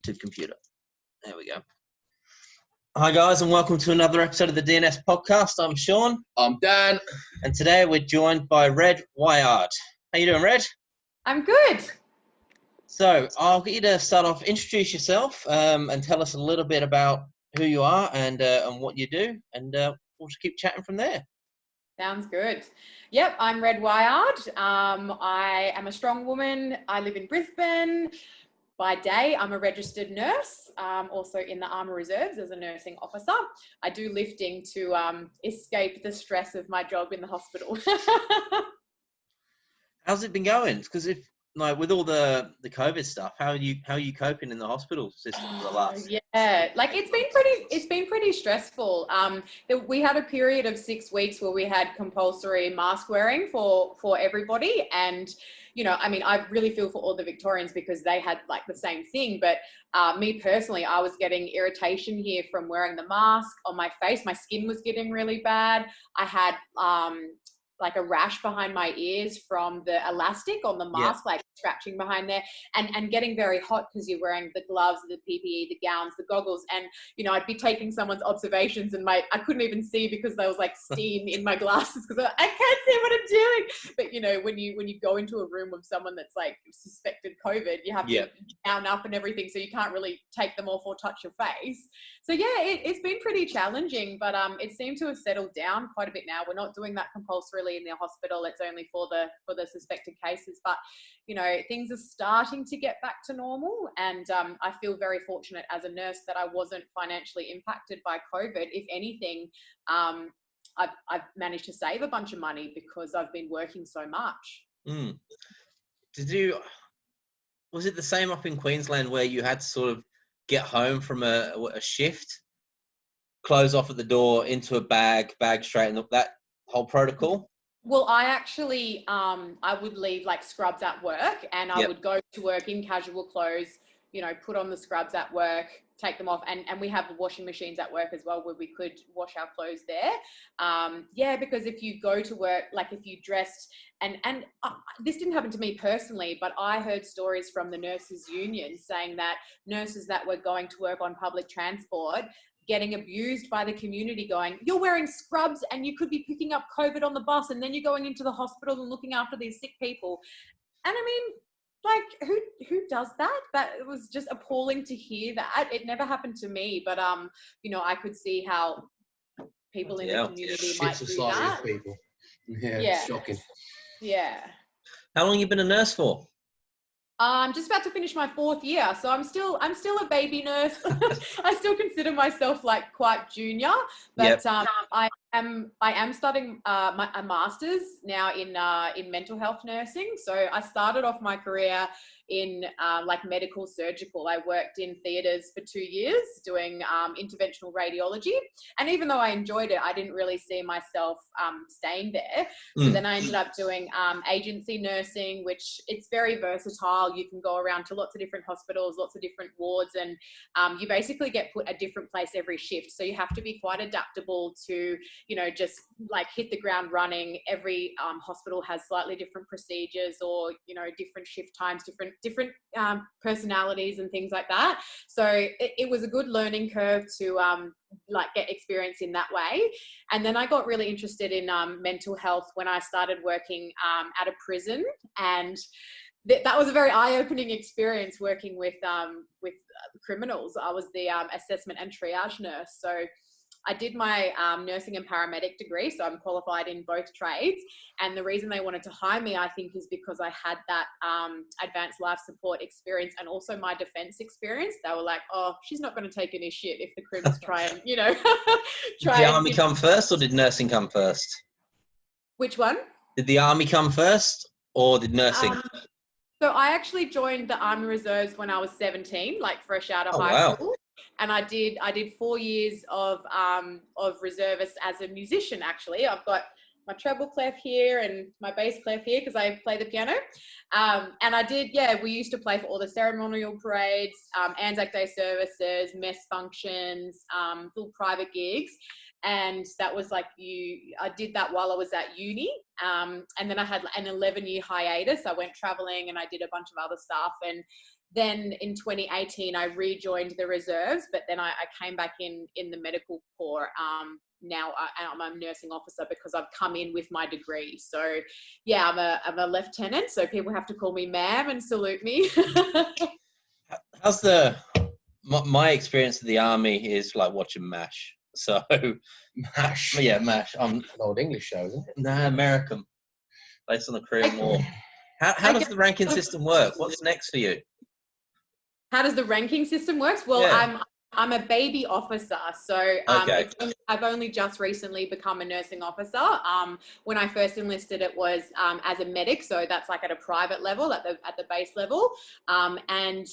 to the computer. There we go. Hi guys, and welcome to another episode of the DNS Podcast. I'm Sean. I'm Dan. And today we're joined by Red Wiard. How you doing, Red? I'm good. So I'll get you to start off, introduce yourself, and tell us a little bit about who you are and what you do, and we'll just keep chatting from there. Sounds good. Yep, I'm Red Wiard. I am a strong woman. I live in Brisbane. By day, I'm a registered nurse, also in the Army Reserves as a nursing officer. I do lifting to escape the stress of my job in the hospital. How's it been going? Because with all the COVID stuff, how are you coping in the hospital system for the last? Yeah, like it's been pretty stressful. We had a period of 6 weeks where we had compulsory mask wearing for everybody, and I really feel for all the Victorians because they had like the same thing. But me personally, I was getting irritation here from wearing the mask on my face. My skin was getting really bad. I had like a rash behind my ears from the elastic on the mask, like scratching behind there, and getting very hot because you're wearing the gloves, the PPE, the gowns, the goggles. And, I'd be taking someone's observations and I couldn't even see because there was like steam in my glasses because I can't see what I'm doing. But, when you go into a room with someone that's like suspected COVID, you have to gown up and everything. So you can't really take them off or touch your face. So yeah, it's been pretty challenging, but it seemed to have settled down quite a bit now. We're not doing that compulsorily in the hospital. It's only for the suspected cases, but things are starting to get back to normal, and I feel very fortunate as a nurse that I wasn't financially impacted by COVID. If anything, I've managed to save a bunch of money because I've been working so much. Was it the same up in Queensland where you had to sort of get home from a shift, clothes off at the door, into a bag straight, and that whole protocol? Well, I actually, I would leave like scrubs at work, and I would go to work in casual clothes, put on the scrubs at work, take them off. And we have washing machines at work as well where we could wash our clothes there. Because if you go to work, like if you dressed, and this didn't happen to me personally, but I heard stories from the nurses union saying that nurses that were going to work on public transport getting abused by the community, going, you're wearing scrubs and you could be picking up COVID on the bus, and then you're going into the hospital and looking after these sick people. And I mean, like, who does that? That it was just appalling to hear that. It never happened to me, but I could see how people in the community might do that. People. Yeah, shocking. Yeah. How long have you been a nurse for? I'm just about to finish my 4th year, so I'm still a baby nurse. I still consider myself like quite junior, but I am studying a master's now in mental health nursing. So I started off my career in like medical surgical. I worked in theatres for 2 years doing interventional radiology, and even though I enjoyed it, I didn't really see myself staying there. So then I ended up doing agency nursing, which it's very versatile. You can go around to lots of different hospitals, lots of different wards, and you basically get put a different place every shift. So you have to be quite adaptable to just like hit the ground running. Every hospital has slightly different procedures, or different shift times, different personalities and things like that. So it was a good learning curve to like get experience in that way. And then I got really interested in mental health when I started working at a prison, and that was a very eye-opening experience working with criminals. I was the assessment and triage nurse. So I did my nursing and paramedic degree, so I'm qualified in both trades. And the reason they wanted to hire me, I think, is because I had that advanced life support experience and also my defense experience. They were like, oh, she's not going to take any shit if the crims try and, Did the army come first, or did nursing come first? Which one? Did the army come first, or did nursing? So I actually joined the Army Reserves when I was 17, like fresh out of high school. And I did 4 years of reservist as a musician. Actually, I've got my treble clef here and my bass clef here because I play the piano. And I did, we used to play for all the ceremonial parades, Anzac Day services, mess functions, little private gigs. And that was like I did that while I was at uni. And then I had an 11-year hiatus. I went traveling and I did a bunch of other stuff. And then in 2018, I rejoined the reserves, but then I came back in the medical corps. Now I'm a nursing officer because I've come in with my degree. So yeah, I'm a lieutenant. So people have to call me ma'am and salute me. How's my experience of the army is like watching MASH. So MASH. Yeah, MASH. An old English show, isn't it? Nah, American, based on the Korean War. How does the ranking system work? What's next for you? How does the ranking system work? Well, yeah. I'm a baby officer, so Okay. I've only just recently become a nursing officer. When I first enlisted, it was as a medic, so that's like at a private level, at the base level, and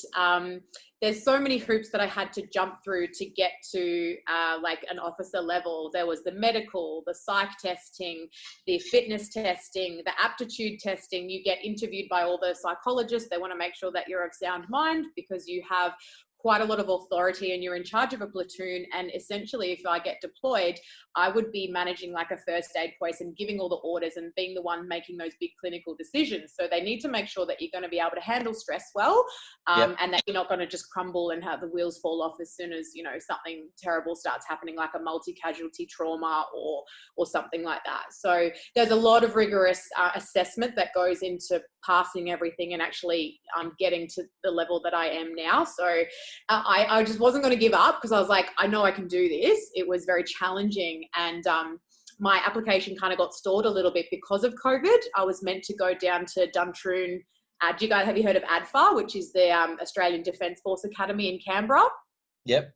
there's so many hoops that I had to jump through to get to like an officer level. There was the medical, the psych testing, the fitness testing, the aptitude testing. You get interviewed by all the psychologists. They want to make sure that you're of sound mind because you have quite a lot of authority and you're in charge of a platoon. And essentially, if I get deployed, I would be managing like a first aid post and giving all the orders and being the one making those big clinical decisions. So they need to make sure that you're going to be able to handle stress well, and that you're not going to just crumble and have the wheels fall off as soon as, you know, something terrible starts happening, like a multi-casualty trauma or something like that. So there's a lot of rigorous assessment that goes into passing everything and actually getting to the level that I am now. So I just wasn't going to give up because I was like, I know I can do this. It was very challenging. And my application kind of got stalled a little bit because of COVID. I was meant to go down to Duntroon. Have you heard of ADFA, which is the Australian Defence Force Academy in Canberra? Yep.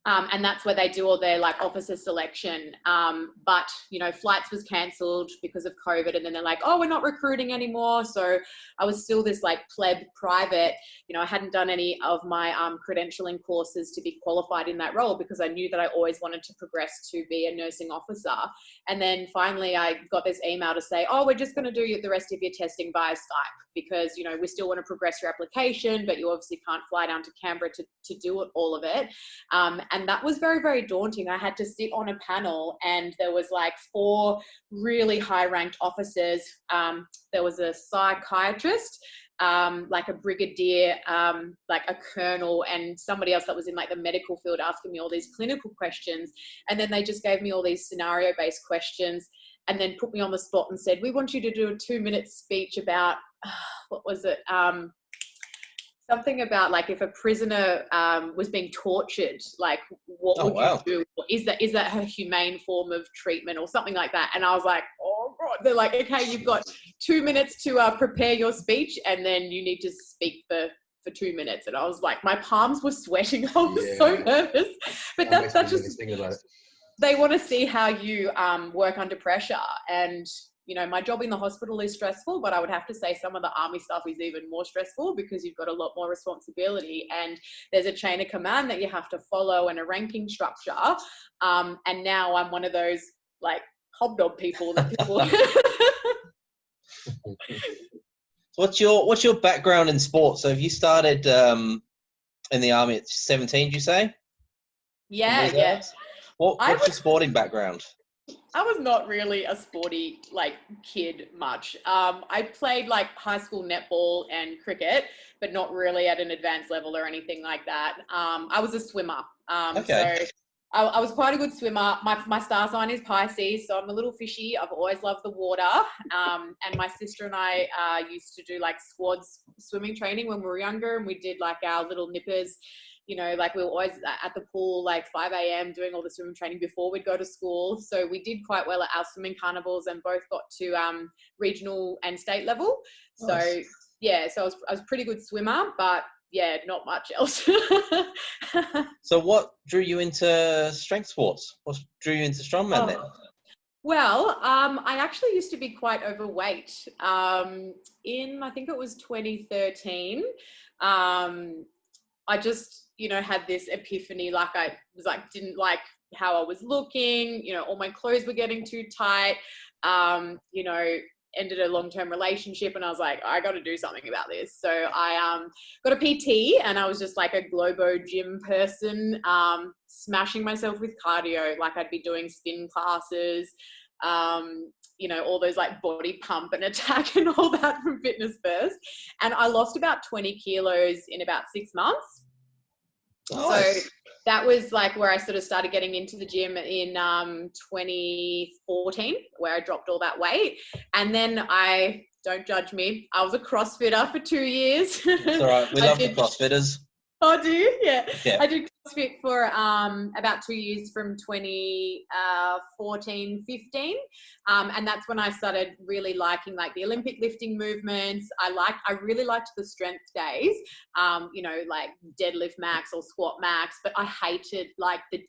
And that's where they do all their like officer selection. But, you know, flights was cancelled because of COVID. And then they're like, oh, we're not recruiting anymore. So I was still this like pleb private. You know, I hadn't done any of my credentialing courses to be qualified in that role because I knew that I always wanted to progress to be a nursing officer. And then finally I got this email to say, oh, we're just going to do the rest of your testing via Skype because, you know, we still want to progress your application, but you obviously can't fly down to Canberra to do all of it. And that was very, very daunting. I had to sit on a panel and there was like 4 really high ranked officers. There was a psychiatrist, like a brigadier, like a colonel, and somebody else that was in like the medical field asking me all these clinical questions. And then they just gave me all these scenario based questions and then put me on the spot and said, we want you to do a 2-minute speech about, what was it? Something about like if a prisoner was being tortured, like what would you do? Is that her humane form of treatment or something like that? And I was like, oh God. They're like, okay, you've got 2 minutes to prepare your speech and then you need to speak for 2 minutes. And I was like, my palms were sweating. I was so nervous. But that's just thinking about it. They want to see how you work under pressure. And you know, my job in the hospital is stressful, but I would have to say some of the army stuff is even more stressful because you've got a lot more responsibility and there's a chain of command that you have to follow and a ranking structure. And now I'm one of those like hobnob people that people. What's your background in sports? So have you started in the army at 17, did you say? Yeah. What's your sporting background? I was not really a sporty like kid much. I played like high school netball and cricket, but not really at an advanced level or anything like that. I was a swimmer. Okay. So I was quite a good swimmer. My star sign is Pisces, so I'm a little fishy. I've always loved the water. And my sister and I used to do like squads swimming training when we were younger, and we did like our little nippers. You know, like we were always at the pool, like 5 a.m. doing all the swimming training before we'd go to school. So we did quite well at our swimming carnivals and both got to regional and state level. Nice. So yeah, so I was a pretty good swimmer, but yeah, not much else. So what drew you into strength sports? What drew you into strongman then? Well, I actually used to be quite overweight. I think it was 2013. I just, you know, had this epiphany, like I was like, didn't like how I was looking, you know, all my clothes were getting too tight, you know, ended a long-term relationship and I was like, I got to do something about this. So I got a PT and I was just like a Globo gym person, smashing myself with cardio. Like I'd be doing spin classes, you know, all those like body pump and attack and all that from Fitness First. And I lost about 20 kilos in about 6 months. Nice. So that was like where I sort of started getting into the gym in 2014, where I dropped all that weight. And then don't judge me, I was a CrossFitter for 2 years. It's all right. We love the CrossFitters. Oh, do you? Yeah. Yeah. I did CrossFit for about 2 years from 2014, 15. And that's when I started really liking like the Olympic lifting movements. I really liked the strength days, you know, like deadlift max or squat max, but I hated like the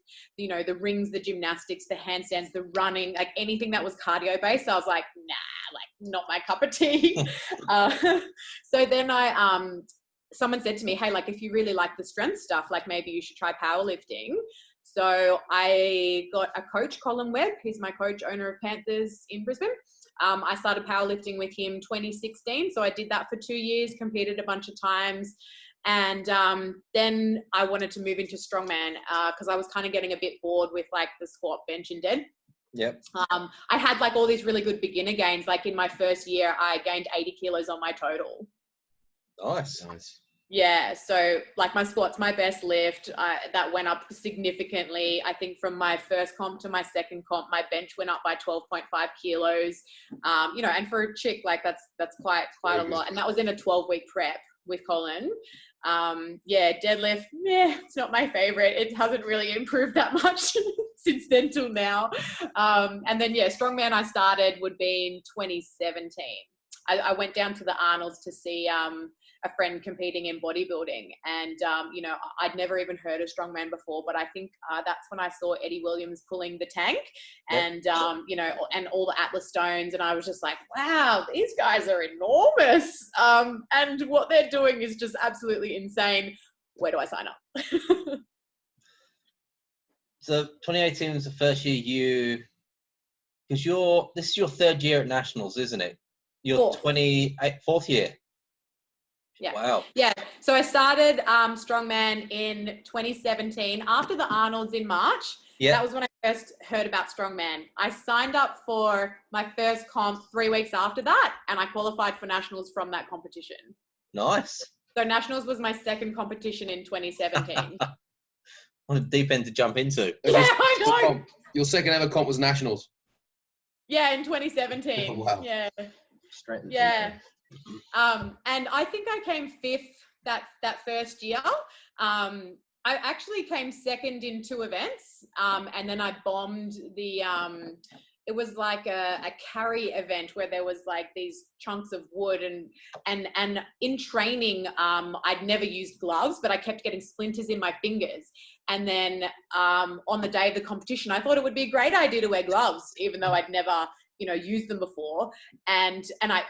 rings, the gymnastics, the handstands, the running, like anything that was cardio based. So I was like, nah, like not my cup of tea. So then someone said to me, hey, like if you really like the strength stuff, like maybe you should try powerlifting. So I got a coach, Colin Webb. He's my coach, owner of Panthers in Brisbane. I started powerlifting with him 2016. So I did that for 2 years, competed a bunch of times. And then I wanted to move into strongman because I was kind of getting a bit bored with like the squat, bench and dead. Yep. I had like all these really good beginner gains. Like in my first year, I gained 80 kilos on my total. Nice. Yeah, so like my squat's my best lift. That went up significantly. I think from my first comp to my second comp, my bench went up by 12.5 kilos. You know, and for a chick, like that's quite a lot. And that was in a 12-week prep with Colin. Yeah, deadlift, it's not my favorite. It hasn't really improved that much since then till now. And then yeah, strongman I started would be in 2017. I went down to the Arnolds to see a friend competing in bodybuilding, and you know, I'd never even heard of strongman before, but I think that's when I saw Eddie Williams pulling the tank, and you know, and all the Atlas stones, and I was just like, wow, these guys are enormous, and what they're doing is just absolutely insane. Where do I sign up? So 2018 was the first year this is your third year at Nationals, isn't it? Your fourth year. Yeah. Wow. Yeah. So I started strongman in 2017 after the Arnolds in March. Yeah. That was when I first heard about strongman. I signed up for my first comp 3 weeks after that, and I qualified for nationals from that competition. Nice. So nationals was my second competition in 2017. What a deep end to jump into. Yeah, I know. Your second ever comp was nationals. Yeah, in 2017. Oh, wow. Yeah. Straight into and I think I came fifth that first year. I actually came second in 2 events, and then I bombed the it was like a carry event where there was like these chunks of wood, and in training I'd never used gloves, but I kept getting splinters in my fingers. And then on the day of the competition, I thought it would be a great idea to wear gloves, even though I'd never, you know, used them before. And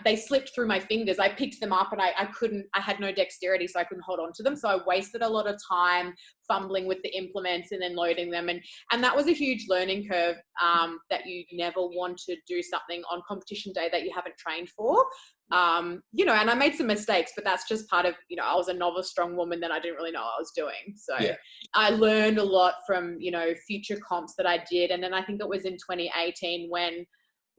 they slipped through my fingers. I picked them up and I had no dexterity, so I couldn't hold on to them. So I wasted a lot of time fumbling with the implements and then loading them. And that was a huge learning curve, that you never want to do something on competition day that you haven't trained for. You know, and I made some mistakes, but that's just part of, you know, I was a novice strong woman that I didn't really know what I was doing. So yeah. I learned a lot from, you know, future comps that I did. And then I think it was in 2018 when,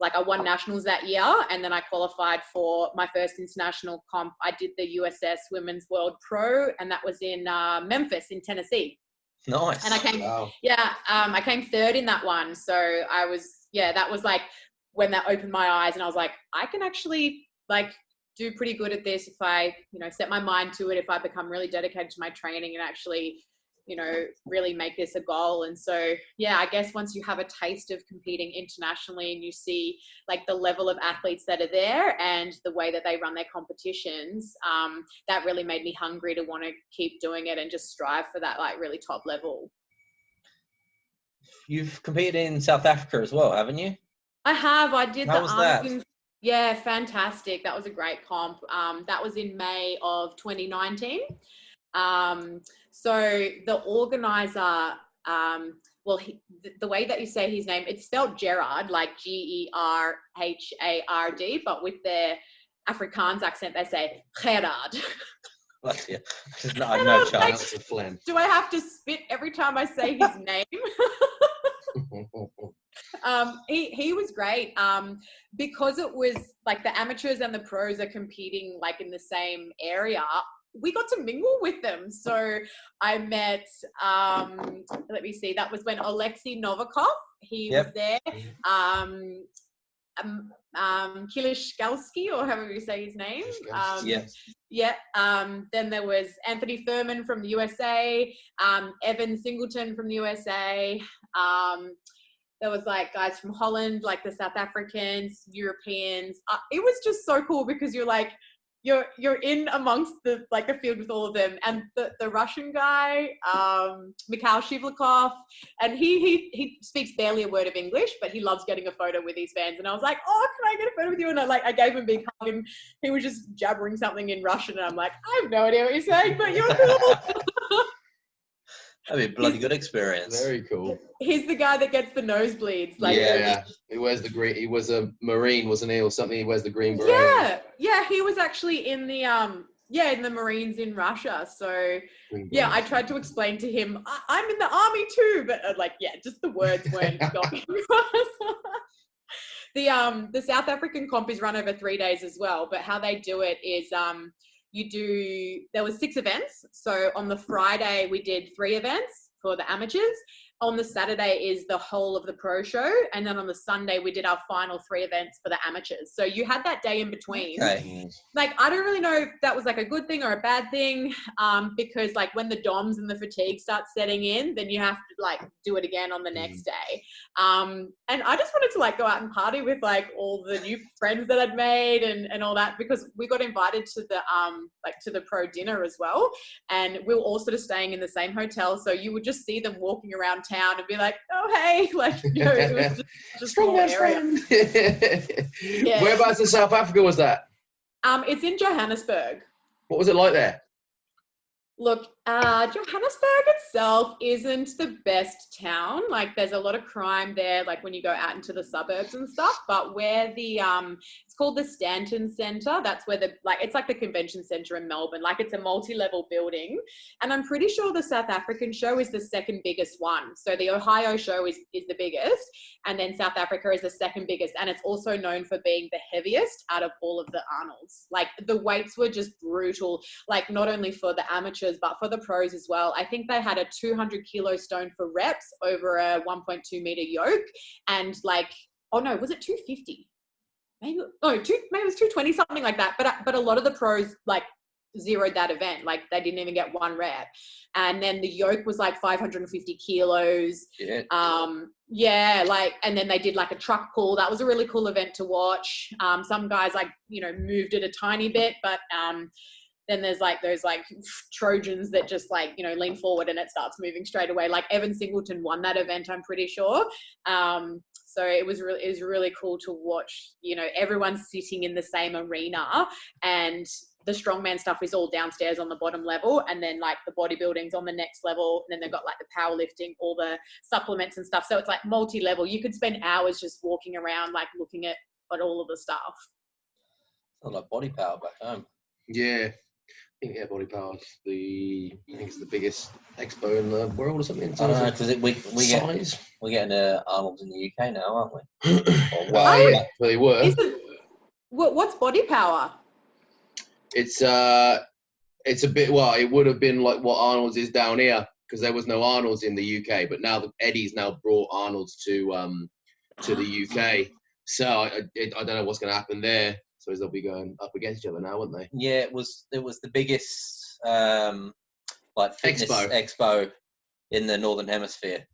like, I won nationals that year, and then I qualified for my first international comp. I did the USS Women's World Pro, and that was in Memphis in Tennessee. Nice. And I came, I came third in that one. So that was like when that opened my eyes, and I was like, I can actually like do pretty good at this if I, you know, set my mind to it, if I become really dedicated to my training and actually, you know, really make this a goal. And so, yeah, I guess once you have a taste of competing internationally and you see like the level of athletes that are there and the way that they run their competitions, that really made me hungry to want to keep doing it and just strive for that like really top level. You've competed in South Africa as well, haven't you? I have. I did. How was that? Yeah, fantastic. That was a great comp. That was in May of 2019. So the organizer, the way that you say his name, it's spelled Gerard, like Gerhard, but with their Afrikaans accent, they say Gerard. Yeah. No chance. Like, do I have to spit every time I say his name? He was great. because it was like the amateurs and the pros are competing like in the same area, we got to mingle with them. So I met, let me see, that was when Alexei Novikov, he was there. Kilishkowski, or however you say his name. Then there was Anthony Furman from the USA, Evan Singleton from the USA. There was like guys from Holland, like the South Africans, Europeans. It was just so cool because you're like, you're in amongst the field with all of them, and the Russian guy, Mikhail Shivlikov, and he speaks barely a word of English, but he loves getting a photo with his fans. And I was like, oh, can I get a photo with you? And I gave him a big hug, and he was just jabbering something in Russian, and I'm like, I have no idea what you're saying, but you're cool. That'd be a bloody good experience. Very cool. He's the guy that gets the nosebleeds. He wears the green. He was a Marine, wasn't he, or something? He wears the green beret. Yeah. He was actually in the in the Marines in Russia. So I tried to explain to him, I'm in the army too, but just the words weren't going across. The South African comp is run over 3 days as well, but how they do it is there was 6 events. So on the Friday we did 3 events for the amateurs. On the Saturday is the whole of the pro show. And then on the Sunday, we did our final 3 events for the amateurs. So you had that day in between. Okay. I don't really know if that was a good thing or a bad thing, because when the DOMs and the fatigue start setting in, then you have to do it again on the next day. And I just wanted to go out and party with all the new friends that I'd made and all that, because we got invited to the pro dinner as well. And we were all sort of staying in the same hotel. So you would just see them walking around town and be like, oh, hey, it was just a little area. Yeah. Whereabouts in South Africa was that? It's in Johannesburg. What was it like there? Look, Johannesburg itself isn't the best town. There's a lot of crime there, when you go out into the suburbs and stuff. But where it's called the Stanton Centre. That's where it's like the convention centre in Melbourne. It's a multi-level building. And I'm pretty sure the South African show is the second biggest one. So the Ohio show is the biggest. And then South Africa is the second biggest. And it's also known for being the heaviest out of all of the Arnolds. The weights were just brutal. Not only for the amateurs, but for the pros as well. I think they had a 200 kilo stone for reps over a 1.2 meter yoke. And was it 250? Maybe it was 220, something like that. But a lot of the pros zeroed that event. They didn't even get 1 rep. And then the yoke was 550 kilos. Yeah. And then they did a truck pull. That was a really cool event to watch. Some guys moved it a tiny bit, but then there's those Trojans that just lean forward and it starts moving straight away. Evan Singleton won that event, I'm pretty sure. So it was really cool to watch, everyone sitting in the same arena, and the strongman stuff is all downstairs on the bottom level, and then the bodybuilding's on the next level, and then they've got the powerlifting, all the supplements and stuff. So it's multi-level. You could spend hours just walking around looking at all of the stuff. Sounds like Body Power back home. Yeah. I think Body Power is it's the biggest expo in the world or something. I don't know, because we're getting Arnold's in the UK now, aren't we? Well, they were. What's Body Power? It's a bit, it would have been like what Arnold's is down here, because there was no Arnold's in the UK, but now Eddie's now brought Arnold's to the UK. So I don't know what's going to happen there. So they'll be going up against each other now, won't they? Yeah, it was the biggest fitness expo in the Northern Hemisphere.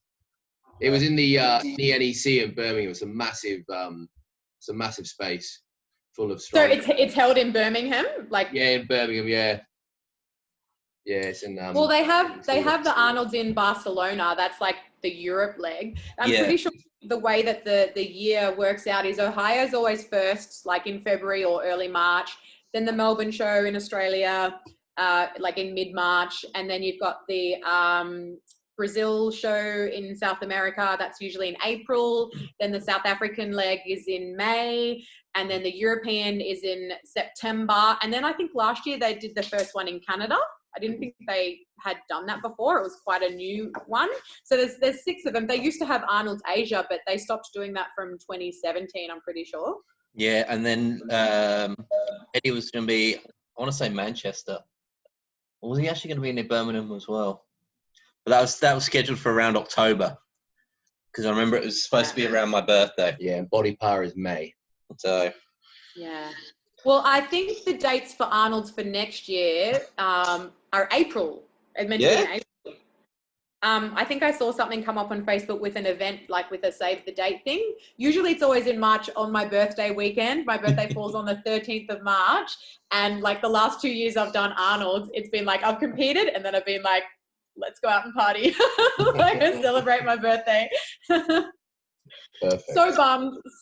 It was in the NEC in Birmingham. It's a massive space full of strong. So it's held in Birmingham, Yeah, in Birmingham, yeah. Yeah, it's in. Well, they have the Arnold's in Barcelona. That's the Europe leg. I'm pretty sure the way that the year works out is Ohio's always first, in February or early March. Then the Melbourne show in Australia, in mid-March, and then you've got the Brazil show in South America. That's usually in April. Then the South African leg is in May, and then the European is in September. And then I think last year they did the first one in Canada. I didn't think they had done that before. It was quite a new one. So there's 6 of them. They used to have Arnold's Asia, but they stopped doing that from 2017, I'm pretty sure. Yeah, and then Eddie was going to be, I want to say Manchester. Or was he actually going to be near Birmingham as well? But that was scheduled for around October, because I remember it was supposed to be around my birthday. Yeah, and Body Power is May. So yeah. Well, I think the dates for Arnold's for next year are April. It's meant to be in April. I think I saw something come up on Facebook with an event, like with a save the date thing. Usually it's always in March on my birthday weekend. My birthday falls on the 13th of March. And like the last 2 years I've done Arnold's, it's been like I've competed and then I've been like, let's go out and party like, and celebrate my birthday. Perfect.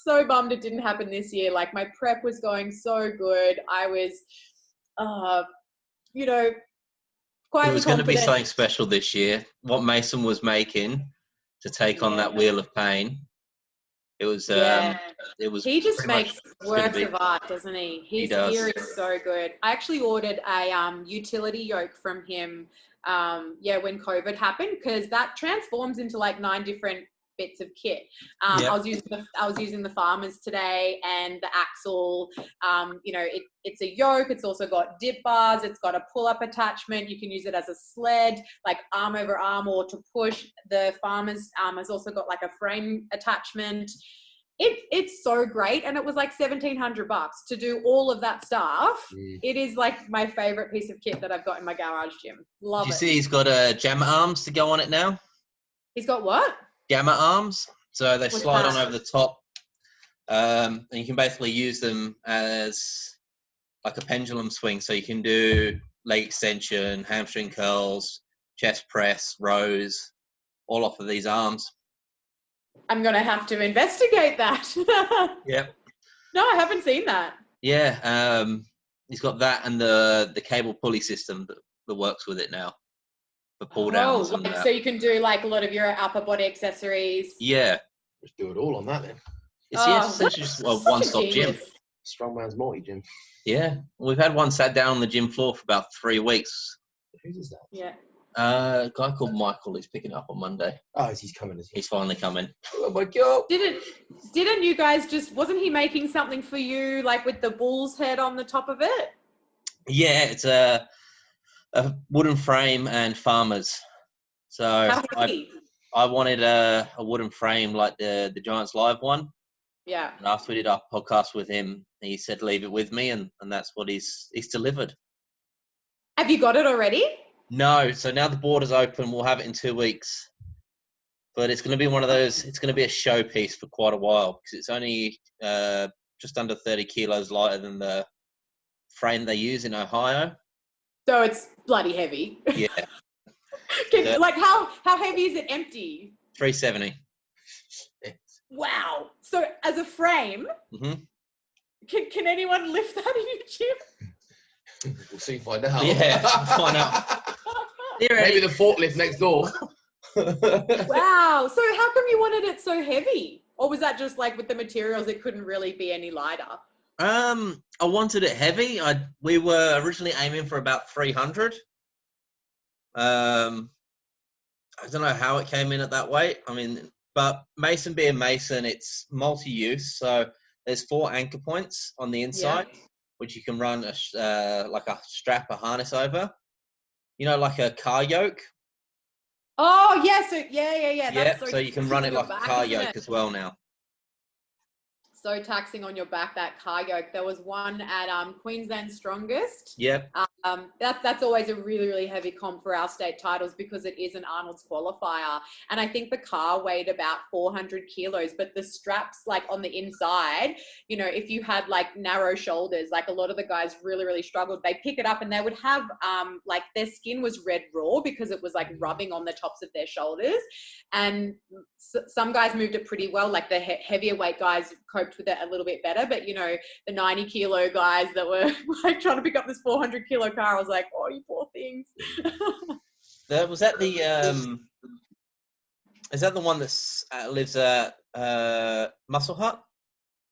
So bummed it didn't happen this year. Like my prep was going so good. I was, you know, it was going to be something special this year. What Mason was making to take on that wheel of pain, it was. It was. He just makes works of art, doesn't he? His gear is so good. I actually ordered a utility yoke from him. When COVID happened, because that transforms into like 9 different bits of kit. I was using the Farmers today and the Axle. It's a yoke. It's also got dip bars. It's got a pull-up attachment. You can use it as a sled, like arm over arm, or to push. The Farmers has also got like a frame attachment. It's so great, and it was like $1,700 to do all of that stuff. It is like my favorite piece of kit that I've got in my garage gym. Love it. You see, he's got jammer arms to go on it now. He's got what? Jammer arms, so they slide on over the top, and you can basically use them as like a pendulum swing. So you can do leg extension, hamstring curls, chest press, rows, all off of these arms. I'm going to have to investigate that. Yep. No, I haven't seen that. Yeah, he's got that and the cable pulley system that works with it now for pull downs. So you can do like a lot of your upper body accessories. Yeah. Just do it all on that then. It's essentially just a one-stop gym. Strongman's multi-gym. Yeah. We've had one sat down on the gym floor for about 3 weeks. Whose is that? Yeah. A guy called Michael. He's picking up on Monday. Oh, he's coming. He's finally coming. Oh my God. Didn't you guys wasn't he making something for you, like with the bull's head on the top of it? Yeah, it's a wooden frame and Farmers. So I wanted a wooden frame like the Giants Live one. Yeah. And after we did our podcast with him, he said, leave it with me. And that's what he's delivered. Have you got it already? No. So now the border's open. We'll have it in 2 weeks. But it's going to be one of those, it's going to be a showpiece for quite a while because it's only just under 30 kilos lighter than the frame they use in Ohio. So it's bloody heavy. Yeah. Like how heavy is it empty? 370. Wow. So as a frame, can anyone lift that in your gym? We'll soon find out. Yeah, find out. Maybe the forklift next door. Wow. So how come you wanted it so heavy? Or was that just like with the materials, it couldn't really be any lighter? I wanted it heavy. We were originally aiming for about 300. I don't know how it came in at that weight. I mean, but Mason being Mason, it's multi-use. So there's 4 anchor points on the inside, which you can run like a strap, a harness over. You know, like a car yoke. Oh, yeah. So, yeah. That's so you can run it like a car yoke as well now. So taxing on your back, that car yoke. There was one at Queensland Strongest. Yep. That's always a really, really heavy comp for our state titles because it is an Arnold's qualifier. And I think the car weighed about 400 kilos, but the straps like on the inside, you know, if you had like narrow shoulders, like a lot of the guys really, really struggled. They pick it up and they would have like their skin was red raw because it was like rubbing on the tops of their shoulders. And some guys moved it pretty well. Like the heavier weight guys coped with it a little bit better, but you know, the 90 kilo guys that were like trying to pick up this 400 kilo car, I was like, oh, you poor things. Was that the is that the one that lives at Muscle Hut?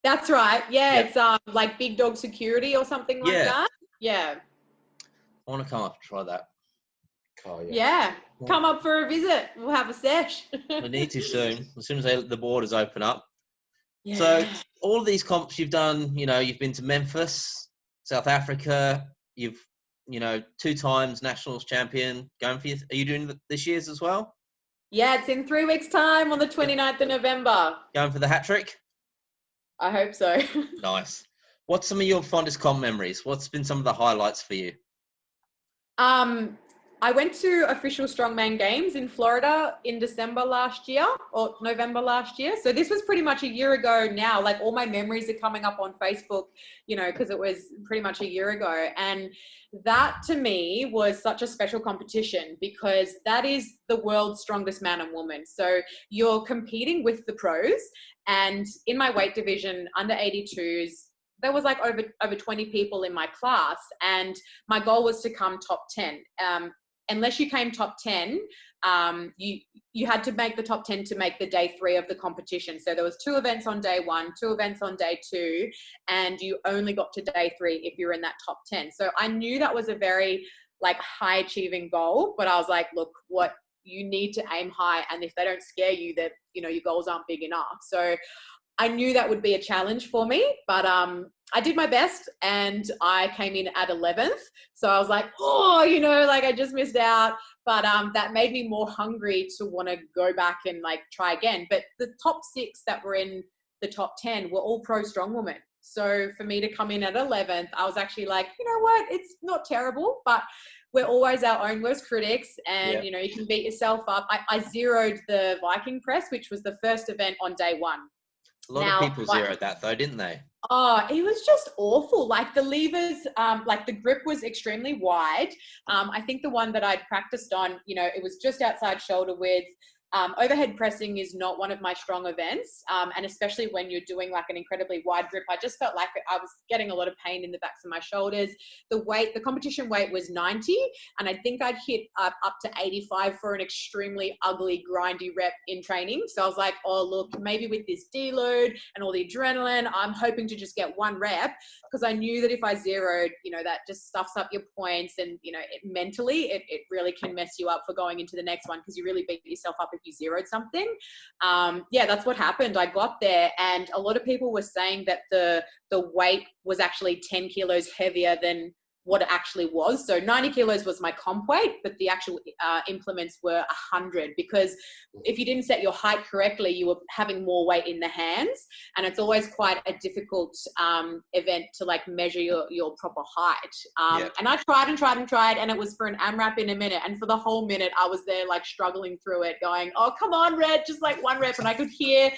That's right. Yeah. It's like Big Dog Security or something like that. Yeah. I want to come up and try that. Yeah. Come up for a visit. We'll have a sesh. We need to soon. As soon as the borders open up. Yeah. So all of these comps you've done, you've been to Memphis, South Africa, you've, 2 times nationals champion. Are you doing this year's as well? Yeah, it's in 3 weeks' time on the 29th of November. Going for the hat trick? I hope so. Nice. What's some of your fondest comp memories? What's been some of the highlights for you? I went to official strongman games in Florida in December last year or November last year. So this was pretty much a year ago now. Like all my memories are coming up on Facebook, because it was pretty much a year ago. And that to me was such a special competition because that is the world's strongest man and woman. So you're competing with the pros, and in my weight division under 82s, there was like over 20 people in my class, and my goal was to come top 10. Unless you came top 10, you had to make the top 10 to make the day 3 of the competition. So there was 2 events on day 1, 2 events on day 2, and you only got to day 3 if you were in that top 10. So I knew that was a very high achieving goal, but I was like, look, what you need to aim high, and if they don't scare you, that your goals aren't big enough. So I knew that would be a challenge for me, but I did my best and I came in at 11th. So I was like, I just missed out. But that made me more hungry to want to go back and try again. But the top 6 that were in the top 10 were all pro strongwoman. So for me to come in at 11th, I was actually like, you know what? It's not terrible, but we're always our own worst critics, and you can beat yourself up. I zeroed the Viking press, which was the first event on day 1. A lot of people zeroed that though, didn't they? Oh, it was just awful. The levers, the grip was extremely wide. I think the one that I'd practiced on, it was just outside shoulder width. Overhead pressing is not one of my strong events. And especially when you're doing an incredibly wide grip, I just felt like I was getting a lot of pain in the backs of my shoulders. The competition weight was 90, and I think I'd hit up to 85 for an extremely ugly, grindy rep in training. So I was like, oh, look, maybe with this deload and all the adrenaline, I'm hoping to just get 1 rep, because I knew that if I zeroed, that just stuffs up your points, and, mentally, it really can mess you up for going into the next one, because you really beat yourself up if you zeroed something. That's what happened. I got there, and a lot of people were saying that the weight was actually 10 kilos heavier than what it actually was. So 90 kilos was my comp weight, but the actual implements were 100, because if you didn't set your height correctly, you were having more weight in the hands, and it's always quite a difficult event to measure your proper height. And I tried, and it was for an AMRAP in a minute, and for the whole minute I was there struggling through it, going, oh, come on, Red, just 1 rep. And I could hear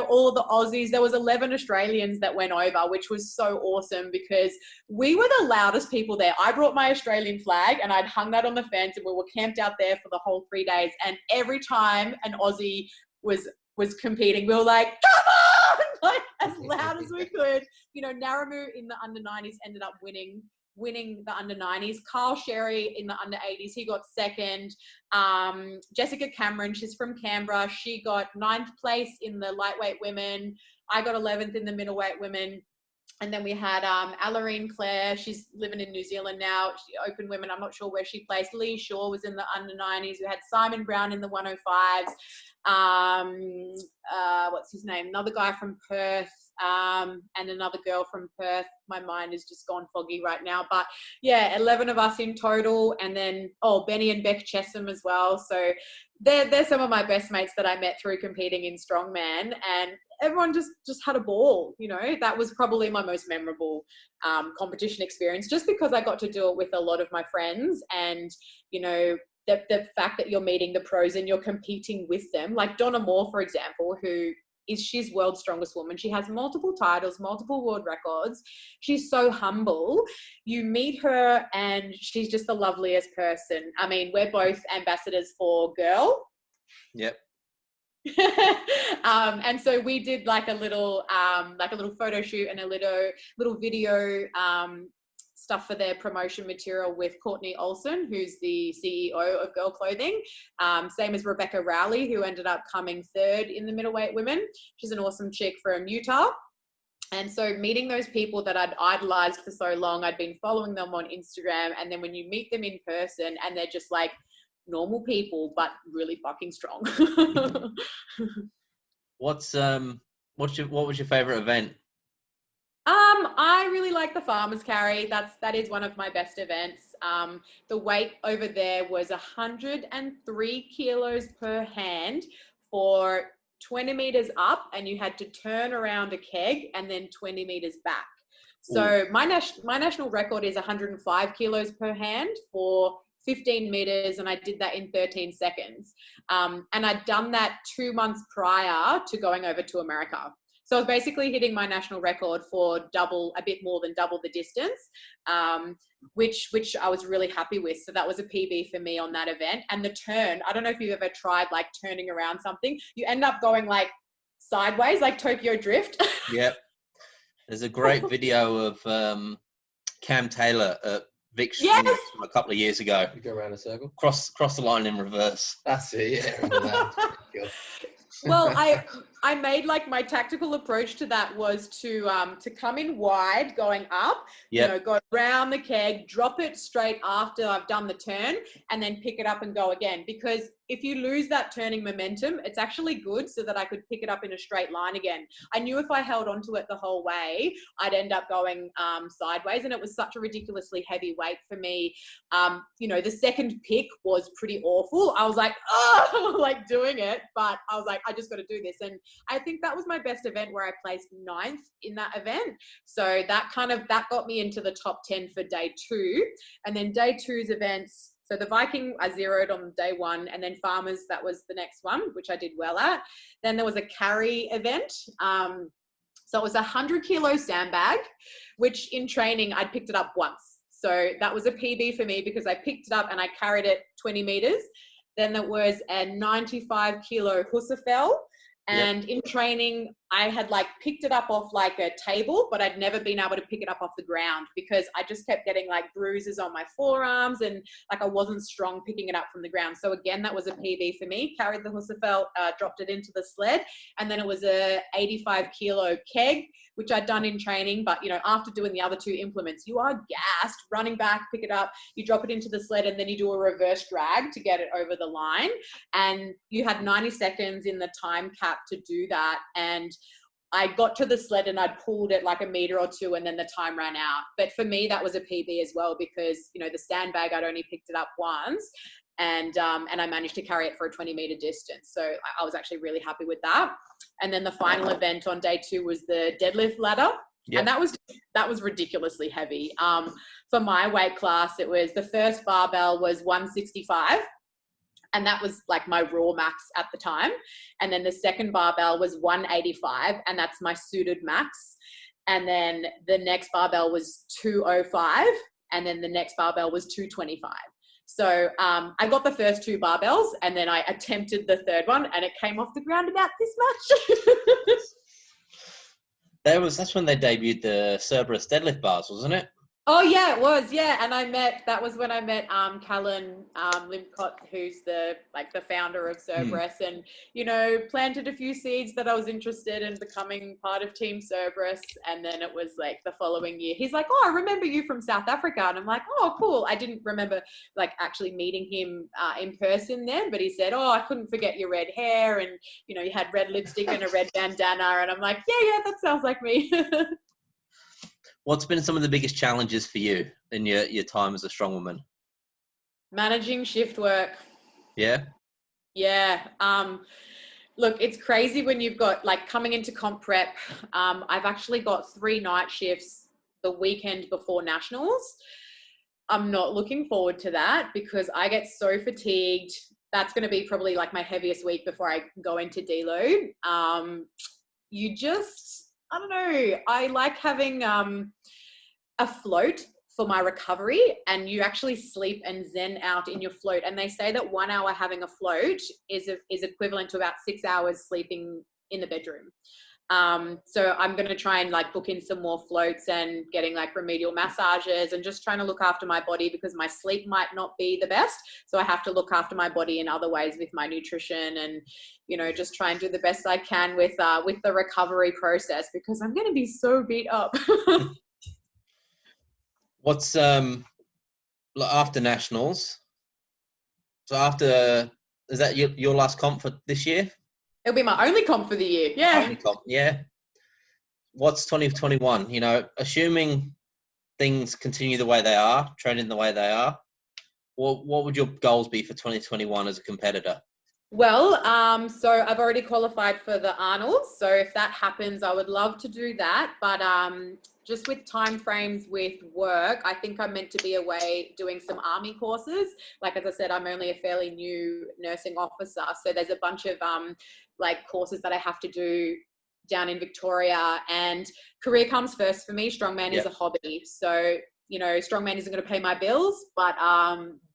all of the Aussies. There was 11 Australians that went over, which was so awesome, because we were the loudest people there. I brought my Australian flag and I'd hung that on the fence, and we were camped out there for the whole 3 days. And every time an Aussie was competing, we were like, come on, as loud as we could. Naramu in the under 90s ended up winning the under 90s. Carl Sherry in the under 80s, he got 2nd. Jessica Cameron, she's from Canberra, she got 9th place in the lightweight women. I got 11th in the middleweight women. And then we had Alarine Claire. She's living in New Zealand now. Open women, I'm not sure where she placed. Lee Shaw was in the under 90s. We had Simon Brown in the 105s. What's his name? Another guy from Perth, and another girl from Perth. My mind is just gone foggy right now. But yeah, 11 of us in total. And then, Benny and Beck Chesham as well. So they're some of my best mates that I met through competing in strongman, and everyone just had a ball. That was probably my most memorable competition experience, just because I got to do it with a lot of my friends, and the fact that you're meeting the pros and you're competing with them. Like Donna Moore, for example, she's world's strongest woman. She has multiple titles, multiple world records. She's so humble. You meet her and she's just the loveliest person. I mean, we're both ambassadors for Girl. Yep. And so we did a little photo shoot and a little video stuff for their promotion material with Courtney Olsen, who's the CEO of Girl Clothing. Same as Rebecca Rowley, who ended up coming 3rd in the middleweight women. She's an awesome chick from Utah. And so meeting those people that I'd idolized for so long, I'd been following them on Instagram. And then when you meet them in person and they're just normal people, but really fucking strong. What's what was your favorite event? I really like the farmer's carry. That is one of my best events. The weight over there was 103 kilos per hand for 20 meters up, and you had to turn around a keg and then 20 meters back. So my national record is 105 kilos per hand for 15 meters, and I did that in 13 seconds. And I'd done that 2 months prior to going over to America. So I was basically hitting my national record for a bit more than double the distance, which I was really happy with. So that was a PB for me on that event. And the turn, I don't know if you've ever tried like turning around something. You end up going like sideways, like Tokyo Drift. Yep. There's a great video of Cam Taylor at Vic's from a couple of years ago. You go around a circle. Cross the line in reverse. That's it, yeah. Remember that. Well, I made like my tactical approach to that was to come in wide going up, go around the keg, drop it straight after I've done the turn, and then pick it up and go again. Because if you lose that turning momentum, it's actually good so that I could pick it up in a straight line again. I knew if I held onto it the whole way, I'd end up going sideways, and it was such a ridiculously heavy weight for me. The second pick was pretty awful. I was like, oh, like doing it, but I was like, I just got to do this. And I think that was my best event where I placed 9th in that event. So that got me into the top 10 for day 2. And then day 2's events, so the Viking I zeroed on day 1, and then Farmers, that was the next one, which I did well at. Then there was a carry event. So it was a 100 kilo sandbag, which in training, I'd picked it up once. So that was a PB for me because I picked it up and I carried it 20 meters. Then there was a 95 kilo Husserfell. And in training, I had like picked it up off like a table, but I'd never been able to pick it up off the ground because I just kept getting like bruises on my forearms and like I wasn't strong picking it up from the ground. So again, that was a PB for me. Carried the Husserfell, dropped it into the sled. And then it was a 85 kilo keg, which I'd done in training. But, after doing the other 2 implements, you are gassed, running back, pick it up, you drop it into the sled, and then you do a reverse drag to get it over the line. And you had 90 seconds in the time cap to do that. And I got to the sled and I'd pulled it like a meter or 2 and then the time ran out. But for me, that was a PB as well because, the sandbag, I'd only picked it up once and I managed to carry it for a 20 meter distance. So I was actually really happy with that. And then the final event on day 2 was the deadlift ladder. Yep. And that was ridiculously heavy. For my weight class, it was the first barbell was 165. And that was like my raw max at the time. And then the second barbell was 185, and that's my suited max. And then the next barbell was 205, and then the next barbell was 225. So I got the first 2 barbells, and then I attempted the third one, and it came off the ground about this much. That's when they debuted the Cerberus deadlift bars, wasn't it? Oh yeah, it was, yeah. And that was when I met Callan Limcott, who's the founder of Cerberus, and planted a few seeds that I was interested in becoming part of Team Cerberus. And then it was like the following year, he's like, oh, I remember you from South Africa. And I'm like, oh, cool. I didn't remember like actually meeting him in person then, but he said, oh, I couldn't forget your red hair, and you had red lipstick and a red bandana. And I'm like, yeah, that sounds like me. What's been some of the biggest challenges for you in your time as a strongwoman? Managing shift work. Yeah? Yeah. Look, it's crazy when you've got like coming into comp prep. I've actually got 3 night shifts the weekend before nationals. I'm not looking forward to that because I get so fatigued. That's going to be probably like my heaviest week before I go into deload. I don't know. I like having a float for my recovery, and you actually sleep and zen out in your float. And they say that 1 hour having a float is equivalent to about 6 hours sleeping in the bedroom. So I'm going to try and like book in some more floats and getting like remedial massages and just trying to look after my body because my sleep might not be the best. So I have to look after my body in other ways with my nutrition and, just try and do the best I can with the recovery process because I'm going to be so beat up. What's after nationals? So is that your last comp for this year? It'll be my only comp for the year. Yeah. Only comp, yeah. what's 2021? You know, assuming things continue the way they are, trending the way they are, what would your goals be for 2021 as a competitor? Well, so I've already qualified for the Arnolds. So if that happens, I would love to do that. But just with time frames with work, I think I'm meant to be away doing some army courses. Like, as I said, I'm only a fairly new nursing officer. So there's a bunch of like courses that I have to do down in Victoria, and career comes first for me. Strongman is a hobby. So, you know, strongman isn't going to pay my bills, but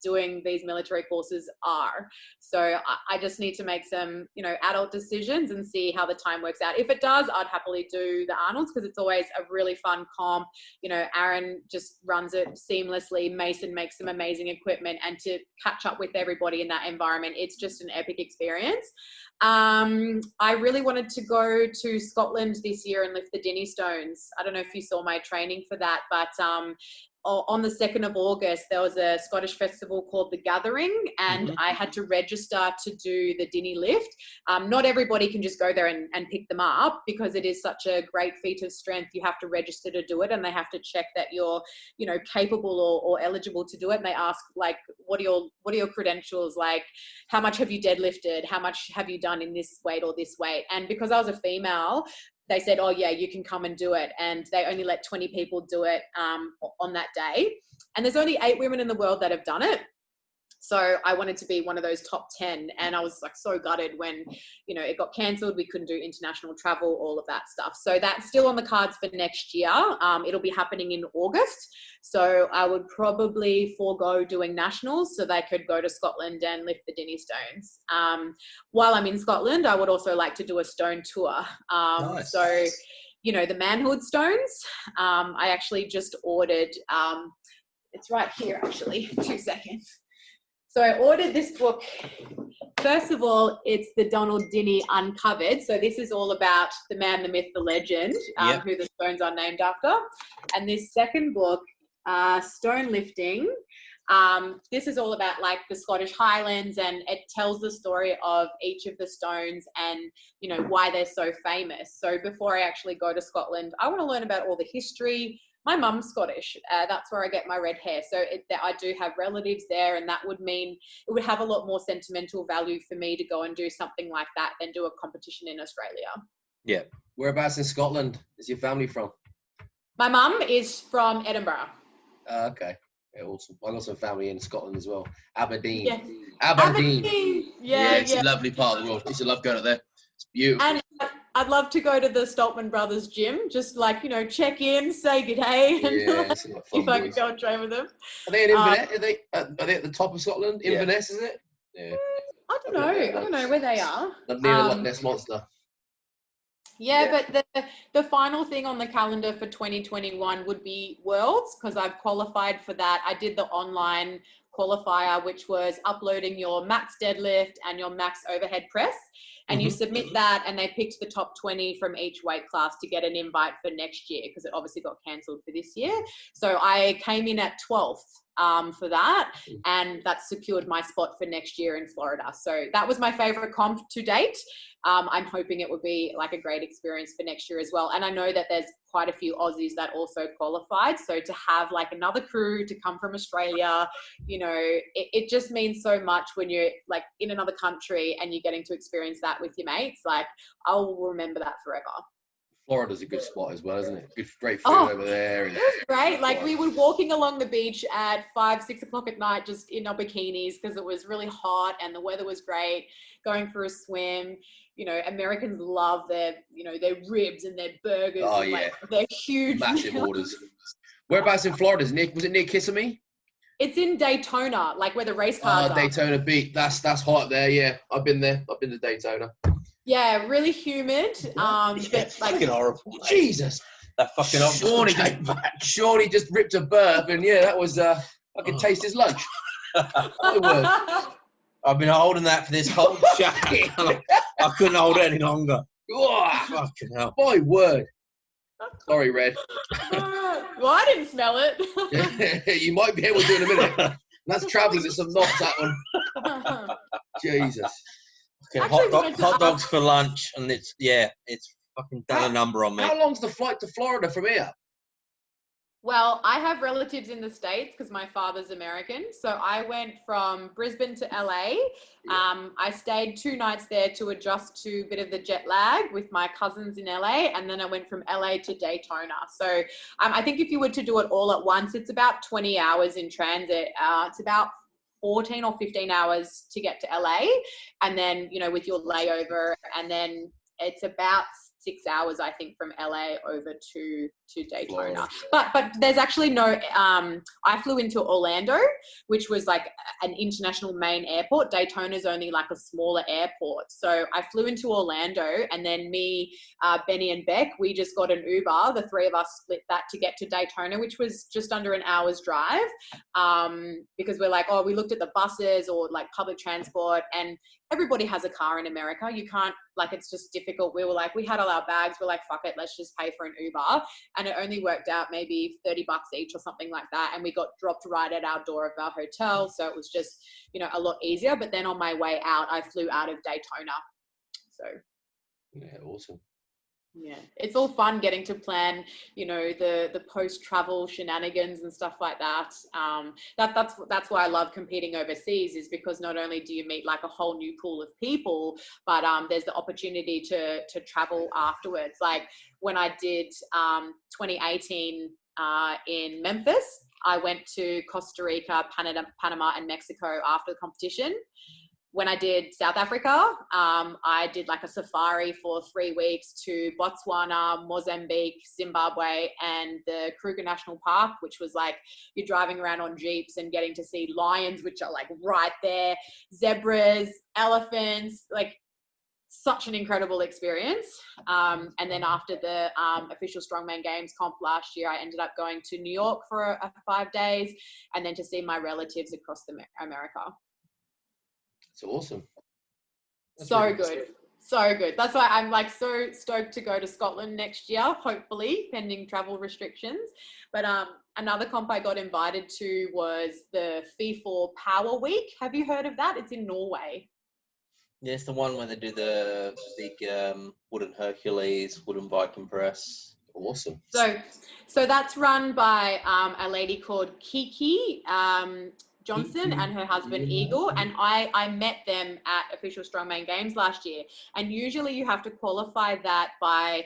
doing these military courses are. So I just need to make some, you know, adult decisions and see how the time works out. If it does, I'd happily do the Arnolds because it's always a really fun comp. You know, Aaron just runs it seamlessly. Mason makes some amazing equipment, and to catch up with everybody in that environment, it's just an epic experience. I really wanted to go to Scotland this year and lift the Dinnie Stones. I don't know if you saw my training for that, but on the 2nd of August, there was a Scottish festival called The Gathering, and I had to register to do the Dinnie lift. Not everybody can just go there and pick them up because it is such a great feat of strength. You have to register to do it, and they have to check that you're, you know, capable or eligible to do it. And they ask, like, what are your credentials? Like, how much have you deadlifted? How much have you done in this weight or this weight? And because I was a female, they said, oh yeah, you can come and do it. And they only let 20 people do it on that day. And there's only 8 women in the world that have done it. So I wanted to be one of those top 10. And I was like so gutted when, you know, it got cancelled. We couldn't do international travel, all of that stuff. So that's still on the cards for next year. It'll be happening in August. So I would probably forego doing nationals so they could go to Scotland and lift the Dinnie Stones. While I'm in Scotland, I would also like to do a stone tour. Nice. So, you know, the manhood stones, I actually just ordered, it's right here actually, 2 seconds. So I ordered this book. First of all, it's the Donald Dinnie Uncovered. So this is all about the man, the myth, the legend, who the stones are named after. And this second book, Stone Lifting, this is all about like the Scottish Highlands, and it tells the story of each of the stones and, you know, why they're so famous. So before I actually go to Scotland, I want to learn about all the history. My mum's Scottish. That's where I get my red hair. So I do have relatives there, and that would mean it would have a lot more sentimental value for me to go and do something like that than do a competition in Australia. Yeah. Whereabouts in Scotland is your family from? My mum is from Edinburgh. Okay. Yeah, awesome. I got some family in Scotland as well. Aberdeen. Yeah. Aberdeen. Yeah, it's a lovely part of the world. I used to love going up there. It's beautiful. And I'd love to go to the Stoltman Brothers gym, just like, you know, check in, say good day, and if I could go and train with them. Are they in Inverness? Are they at the top of Scotland? Inverness, is it? Yeah. I don't know. I don't know where they are. Near the Loch Ness Monster. Yeah, but the final thing on the calendar for 2021 would be Worlds, because I've qualified for that. I did the online qualifier, which was uploading your max deadlift and your max overhead press. And you submit that, and they picked the top 20 from each weight class to get an invite for next year, because it obviously got cancelled for this year. So I came in at 12th for that, and that secured my spot for next year in Florida. So that was my favorite comp to date. I'm hoping it would be like a great experience for next year as well. And I know that there's quite a few Aussies that also qualified. So to have like another crew to come from Australia, you know, it just means so much when you're like in another country and you're getting to experience that with your mates. Like, I'll remember that forever. Florida's a good spot as well, isn't it? Good, great food over there. And it was great. Like, we were walking along the beach at 5-6 o'clock at night, just in our bikinis, because it was really hot and the weather was great. Going for a swim. You know, Americans love their, you know, their ribs and their burgers. Oh, and, yeah. like, they're huge. Massive orders. Whereabouts in Florida? Was it near Kissimmee? It's in Daytona, like where the race cars are. Daytona Beach. That's hot there. Yeah, I've been there. I've been to Daytona. Yeah, really humid. But like, fucking horrible. Mate. Jesus, that fucking Shawnee just ripped a burp, and yeah, that was I could taste his lunch. My word. I've been holding that for this whole chat. I couldn't hold it any longer. Oh, fucking hell. My word. Sorry, Red. Well, I didn't smell it. You might be able to in a minute. That's travelling at some knots, that one. Jesus. Hot dogs for lunch, and it's fucking done a number on me. How long's the flight to Florida from here? Well, I have relatives in the States because my father's American. So I went from Brisbane to LA. I stayed 2 nights there to adjust to a bit of the jet lag with my cousins in LA. And then I went from LA to Daytona. So I think if you were to do it all at once, it's about 20 hours in transit. It's about 14 or 15 hours to get to LA. And then, you know, with your layover, and then it's about 6 hours, I think, from LA over to Daytona. But there's actually no, I flew into Orlando, which was like an international main airport. Daytona's only like a smaller airport. So I flew into Orlando, and then me, Benny and Beck, we just got an Uber. The 3 of us split that to get to Daytona, which was just under an hour's drive. Because we're like, we looked at the buses or like public transport, and everybody has a car in America. You can't, like, it's just difficult. We were like, we had all our bags. We're like, fuck it, let's just pay for an Uber. And it only worked out maybe $30 each or something like that. And we got dropped right at our door of our hotel. So it was just, you know, a lot easier. But then on my way out, I flew out of Daytona. So. Yeah, awesome. Yeah, it's all fun getting to plan, you know, the post-travel shenanigans and stuff like that. That's why I love competing overseas, is because not only do you meet like a whole new pool of people, but there's the opportunity to travel afterwards. Like when I did 2018 in Memphis, I went to Costa Rica, Panama, and Mexico after the competition. When I did South Africa, I did like a safari for 3 weeks to Botswana, Mozambique, Zimbabwe, and the Kruger National Park, which was like you're driving around on Jeeps and getting to see lions, which are like right there, zebras, elephants, like such an incredible experience. And then after the official Strongman Games comp last year, I ended up going to New York for 5 days, and then to see my relatives across America. It's awesome. That's so really good. So good. That's why I'm like so stoked to go to Scotland next year, hopefully, pending travel restrictions. But another comp I got invited to was the FIFO Power Week. Have you heard of that? It's in Norway. Yeah, it's the one where they do the big wooden Hercules, wooden Viking press. Awesome. So that's run by a lady called Kiki Johnson and her husband Eagle, and I met them at official Strongman Games last year. And usually you have to qualify that by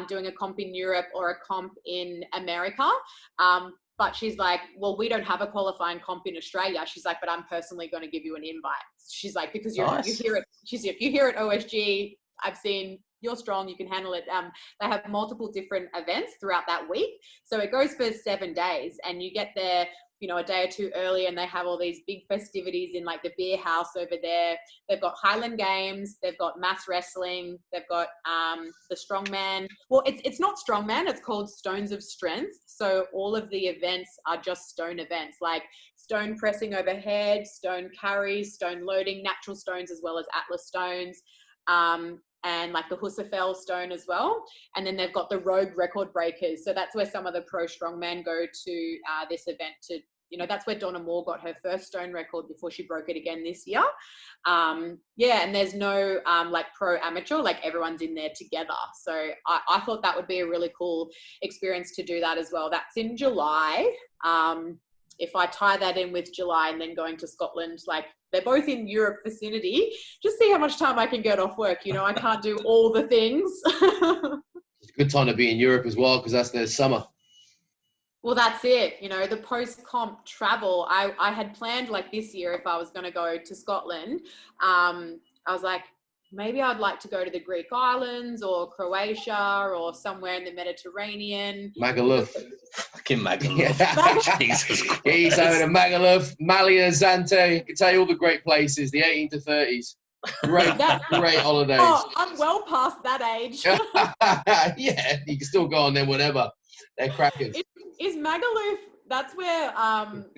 doing a comp in Europe or a comp in America. But she's like, well, we don't have a qualifying comp in Australia. She's like, but I'm personally going to give you an invite. She's like, because you hear it. She's, if you hear it OSG, I've seen you're strong, you can handle it. They have multiple different events throughout that week. So it goes for 7 days, and you get there, you know, a day or two early, and they have all these big festivities in like the beer house over there. They've got Highland Games, they've got mass wrestling, they've got the strongman. Well, it's not strongman, it's called Stones of Strength. So all of the events are just stone events, like stone pressing overhead, stone carries, stone loading, natural stones as well as Atlas stones. And like the Husserfeld stone as well. And then they've got the Rogue Record Breakers. So that's where some of the pro strongmen go to this event to, you know, that's where Donna Moore got her first stone record before she broke it again this year. Yeah, and there's no like pro amateur, like everyone's in there together. So I thought that would be a really cool experience to do that as well. That's in July. If I tie that in with July and then going to Scotland, like they're both in Europe vicinity, just see how much time I can get off work. You know, I can't do all the things. It's a good time to be in Europe as well, because that's their summer. Well, that's it. You know, the post-comp travel, I had planned like this year, if I was going to go to Scotland, I was like, maybe I'd like to go to the Greek islands or Croatia or somewhere in the Mediterranean. Magaluf. Fucking Magaluf. Yeah. Jesus Christ. He's having a Magaluf, Malia, Zante. I can tell you all the great places, the 18 to 30s. Great holidays. Oh, I'm well past that age. Yeah, you can still go on them whenever. They're crackers. Is Magaluf, that's where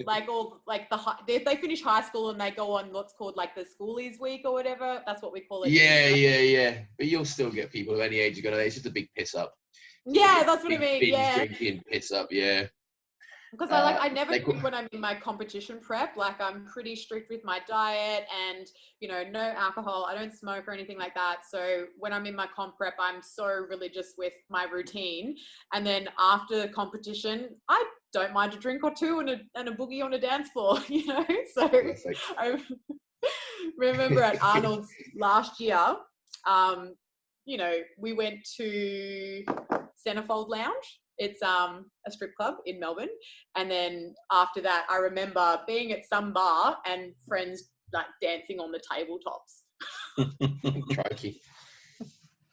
like all like if they finish high school and they go on what's called like the schoolies week or whatever, that's what we call it. Yeah. But you'll still get people of any age who go, it's just a big piss up. Yeah, that's what I mean. Yeah. Drinking piss up, yeah. Because I never drink when I'm in my competition prep. Like, I'm pretty strict with my diet and, you know, no alcohol. I don't smoke or anything like that. So when I'm in my comp prep, I'm so religious with my routine. And then after the competition, I don't mind a drink or two and a boogie on a dance floor, you know? So I remember at Arnold's last year, you know, we went to Centerfold Lounge. It's a strip club in Melbourne. And then after that, I remember being at some bar and friends like dancing on the tabletops. Crikey.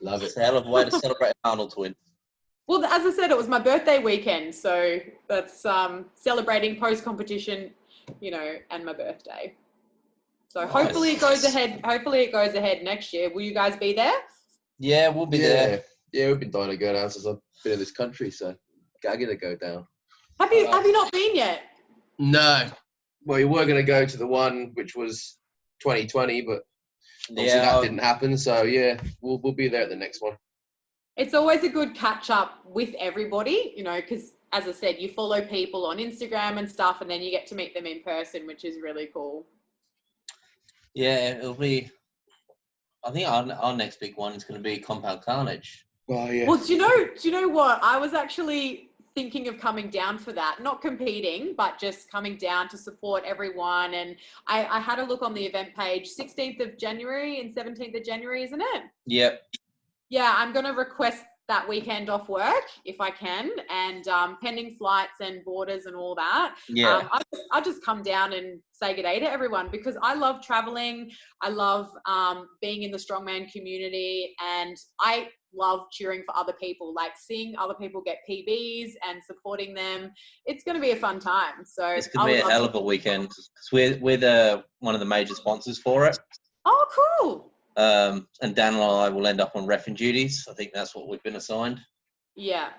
Love it. It's a hell of a way to celebrate Arnold's win. Well, as I said, it was my birthday weekend. So that's celebrating post-competition, you know, and my birthday. So nice. Hopefully it goes ahead next year. Will you guys be there? Yeah, we'll be there. Yeah, we've been dying to go down since I've been in this country, so gotta get to go down. Have you not been yet? No. Well, we were going to go to the one which was 2020, but obviously that didn't happen. So yeah, we'll be there at the next one. It's always a good catch up with everybody, you know, because as I said, you follow people on Instagram and stuff, and then you get to meet them in person, which is really cool. Yeah, it'll be. I think our next big one is going to be Compound Carnage. Oh yeah. Well, do you know what? I was actually thinking of coming down for that, not competing, but just coming down to support everyone. And I had a look on the event page, 16th of January and 17th of January, isn't it? Yep. Yeah, I'm going to request that weekend off work if I can, and pending flights and borders and all that. Yeah. I'll just come down and say good day to everyone, because I love traveling. I love being in the strongman community, and I love cheering for other people, like seeing other people get PBs and supporting them. It's going to be a fun time. So it's going to be a hell of a weekend, because we're one of the major sponsors for it. Oh, cool. And Dan and I will end up on reffing duties. I think that's what we've been assigned. Yeah.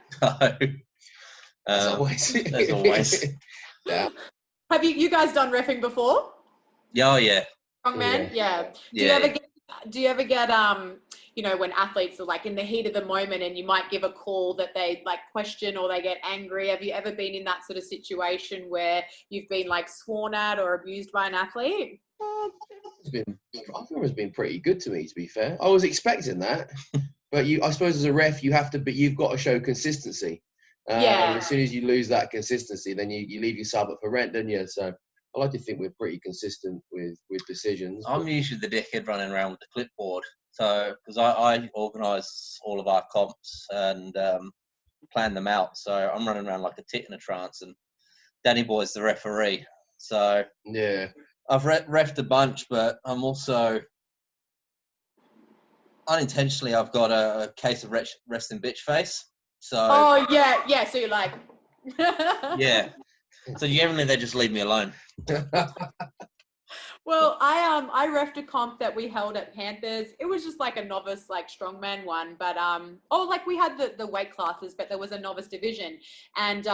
As always. As always. Yeah. Have you guys done reffing before? Oh yeah. Strongman? Yeah. Do you ever get you know, when athletes are like in the heat of the moment and you might give a call that they like question or they get angry? Have you ever been in that sort of situation where you've been like sworn at or abused by an athlete? I think it's been pretty good to me, to be fair. I was expecting that, but I suppose as a ref, you've got to show consistency. Yeah. As soon as you lose that consistency, then you leave your sub up for rent, don't you? So I like to think we're pretty consistent with decisions. I'm usually the dickhead running around with the clipboard. So, because I organise all of our comps and plan them out. So I'm running around like a tit in a trance, and Danny Boy's the referee. So yeah, I've reffed a bunch, but I'm also unintentionally, I've got a case of resting bitch face. So oh yeah. So you're like, yeah. So generally they just leave me alone. Well, I reffed a comp that we held at Panthers. It was just like a novice, like strongman one, but like we had the weight classes, but there was a novice division, and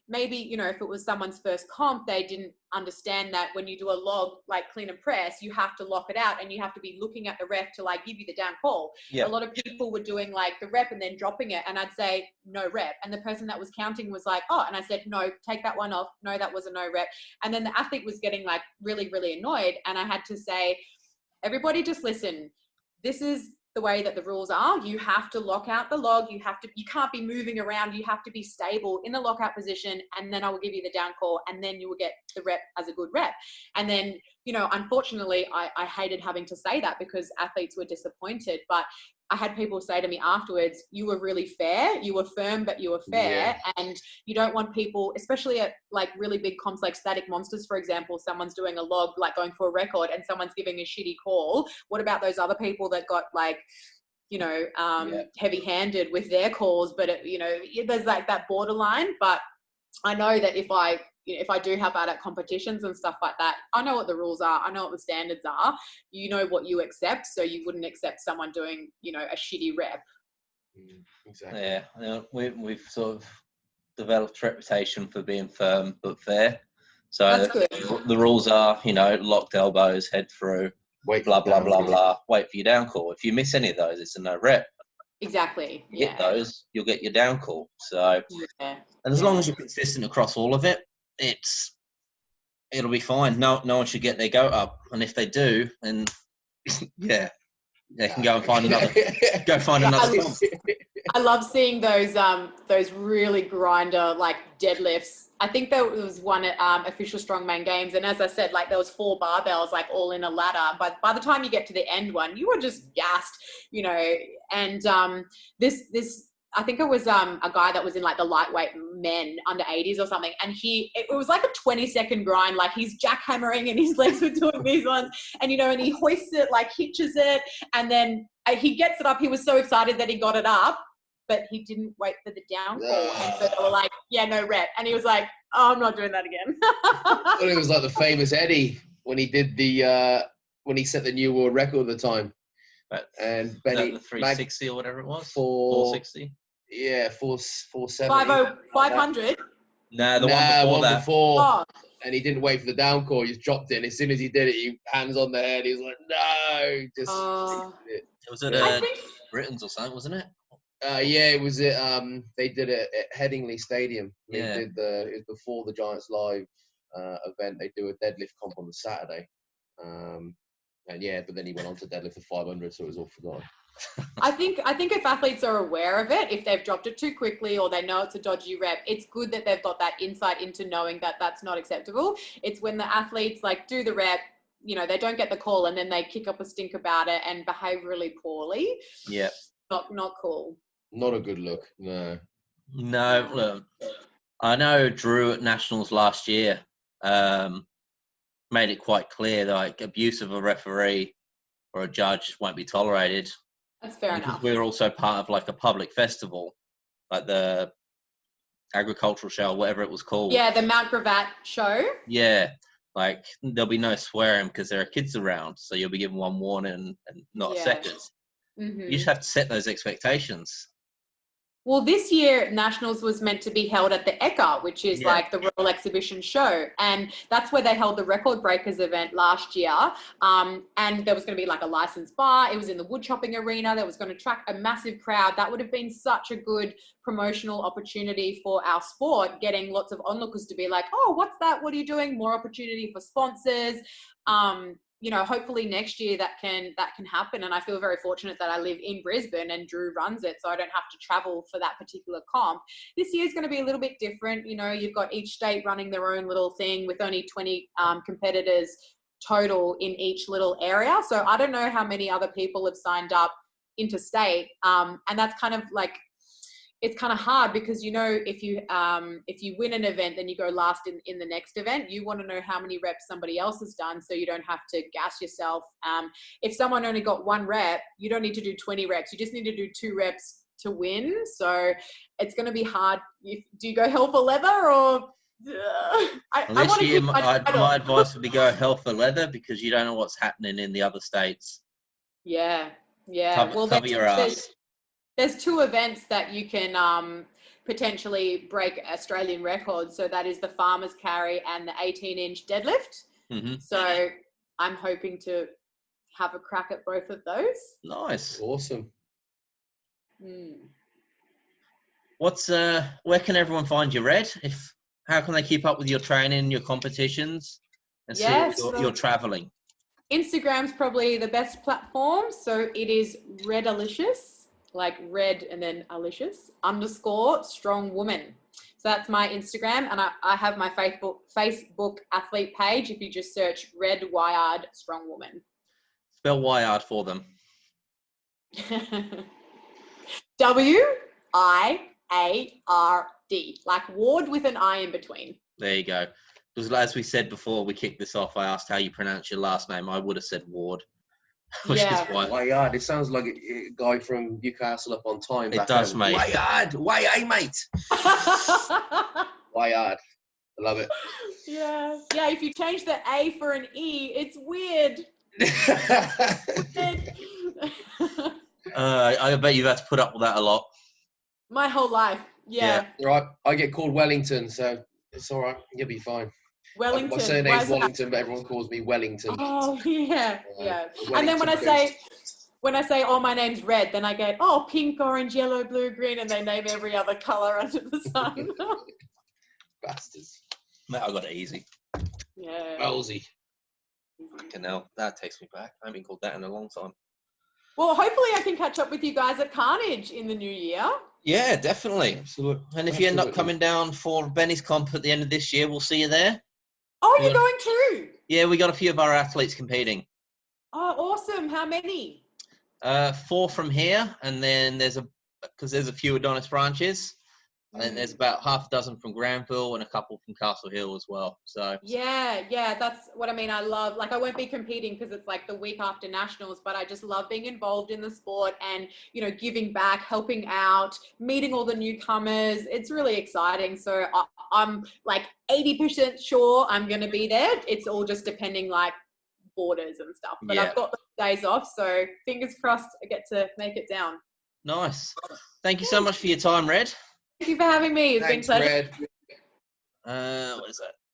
maybe, you know, if it was someone's first comp, they didn't understand that when you do a log like clean and press, you have to lock it out and you have to be looking at the ref to like give you the down call. Yep. A lot of people were doing like the rep and then dropping it, and I'd say no rep, and the person that was counting was like, oh, and I said no, take that one off, no, that was a no rep, and then the athlete was getting like really, really annoyed, and I had to say, everybody just listen, this is the way that the rules are. You have to lock out the log. You can't be moving around. You have to be stable in the lockout position, and then I will give you the down call, and then you will get the rep as a good rep. And then, you know, unfortunately, I hated having to say that because athletes were disappointed, but I had people say to me afterwards, you were really fair, you were firm, but you were fair. Yeah. And you don't want people, especially at like really big comps like Static Monsters, for example, someone's doing a log, like going for a record, and someone's giving a shitty call. What about those other people that got like, you know, heavy-handed with their calls? But, you know, there's like that borderline. But I know that if I do help out at competitions and stuff like that, I know what the rules are. I know what the standards are. You know what you accept, so you wouldn't accept someone doing, you know, a shitty rep. Exactly. Yeah, we've sort of developed a reputation for being firm but fair. So that's good. The rules are, you know, locked elbows, head through, wait, blah, blah, blah, blah. Wait for your down call. If you miss any of those, it's a no rep. Exactly. You get those, you'll get your down call. So, and as long as you're consistent across all of it, it'll be fine. No one should get their goat up, and if they do, then they can go and find another. Sponsor. I love seeing those really grinder like deadlifts. I think there was one at Official Strongman Games, and as I said, like there was 4 barbells like all in a ladder. But by the time you get to the end one, you were just gassed, you know. And this I think it was a guy that was in like the lightweight men under 80s or something, and it was like a 20-second grind. Like he's jackhammering and his legs were doing these ones, and you know, and he hoists it, like hitches it, and then he gets it up. He was so excited that he got it up, but he didn't wait for the down call. And so they were like, yeah, no rep. And he was like, oh, I'm not doing that again. Well, it was like the famous Eddie when he did when he set the new world record at the time. And Benny, the 360 or whatever it was? 460? Yeah, 470. 500? No, the one before. Oh. And he didn't wait for the down call. He just dropped it. And as soon as he did it, he hands on the head. He was like, no. It was at Britain's or something, wasn't it? Yeah, it was at they did it at Headingley Stadium. They did it was before the Giants Live event. They do a deadlift comp on the Saturday. But then he went on to deadlift the 500, so it was all forgotten. I think if athletes are aware of it, if they've dropped it too quickly or they know it's a dodgy rep, it's good that they've got that insight into knowing that that's not acceptable. It's when the athletes like do the rep, you know, they don't get the call and then they kick up a stink about it and behave really poorly. Yeah. Not cool. Not a good look. No. Look, I know Drew at Nationals last year made it quite clear that like abuse of a referee or a judge won't be tolerated. That's fair enough. We're also part of like a public festival, like the agricultural show, whatever it was called. Yeah, the Mount Gravatt show. Yeah, like there'll be no swearing because there are kids around, so you'll be given one warning and not a second. Mm-hmm. You just have to set those expectations. Well, this year, Nationals was meant to be held at the Ecca, which is like the Royal Exhibition show. And that's where they held the Record Breakers event last year. And there was going to be like a licensed bar. It was in the wood chopping arena. That was going to attract a massive crowd. That would have been such a good promotional opportunity for our sport, getting lots of onlookers to be like, oh, what's that? What are you doing? More opportunity for sponsors. You know, hopefully next year that can happen. And I feel very fortunate that I live in Brisbane and Drew runs it, so I don't have to travel for that particular comp. This year is going to be a little bit different. You know, you've got each state running their own little thing with only 20 competitors total in each little area. So I don't know how many other people have signed up interstate. And that's kind of like, it's kind of hard because, you know, if you win an event, then you go last in the next event. You want to know how many reps somebody else has done so you don't have to gas yourself. If someone only got 1 rep, you don't need to do 20 reps. You just need to do 2 reps to win. So it's going to be hard. Do you go hell for leather or... my advice would be go hell for leather because you don't know what's happening in the other states. Yeah. Cover your ass. There's 2 events that you can potentially break Australian records. So that is the farmer's carry and the 18-inch deadlift. Mm-hmm. So I'm hoping to have a crack at both of those. Nice. Awesome. Where can everyone find you, Red? How can they keep up with your training, your competitions, and see you're traveling? Instagram's probably the best platform. So it is Redalicious. Like red and then alicious _strongwoman. So that's my Instagram, and I have my Facebook athlete page. If you just search Red Wiard Strongwoman. Spell Wiard for them. WIARD, like Ward with an I in between. There you go. Because as we said before we kicked this off, I asked how you pronounce your last name. I would have said Ward. Wiard. It sounds like a guy from Newcastle upon Tyne. It does, mate. Wiard, mate. Wiard. I love it. Yeah. If you change the A for an E, it's weird. I bet you've had to put up with that a lot. My whole life. Yeah. Right. I get called Wellington, so it's all right. You'll be fine. Wellington. My surname's Wellington, but everyone calls me Wellington. Oh, yeah. And then when I when I say, oh, my name's Red, then I get, oh, pink, orange, yellow, blue, green, and they name every other color under the sun. Bastards. Mate, I got it easy. Yeah. Ballsy. Fucking hell, that takes me back. I haven't been called that in a long time. Well, hopefully I can catch up with you guys at Carnage in the new year. Yeah, definitely. Absolutely. And if you end up coming down for Benny's comp at the end of this year, we'll see you there. Oh, you're going too? Yeah, we got a few of our athletes competing. Oh, awesome. How many? 4 from here, and then there's a few Adonis branches, and there's about half a dozen from Granville and a couple from Castle Hill as well. So yeah, that's what I mean. I love, like, I won't be competing because it's like the week after nationals, but I just love being involved in the sport and, you know, giving back, helping out, meeting all the newcomers. It's really exciting. So I'm like 80% sure I'm going to be there. It's all just depending, like, borders and stuff, but I've got the days off, so fingers crossed I get to make it down. Nice. Thank you so much for your time, Red. Thank you for having me. It's been a pleasure. Red. What is that?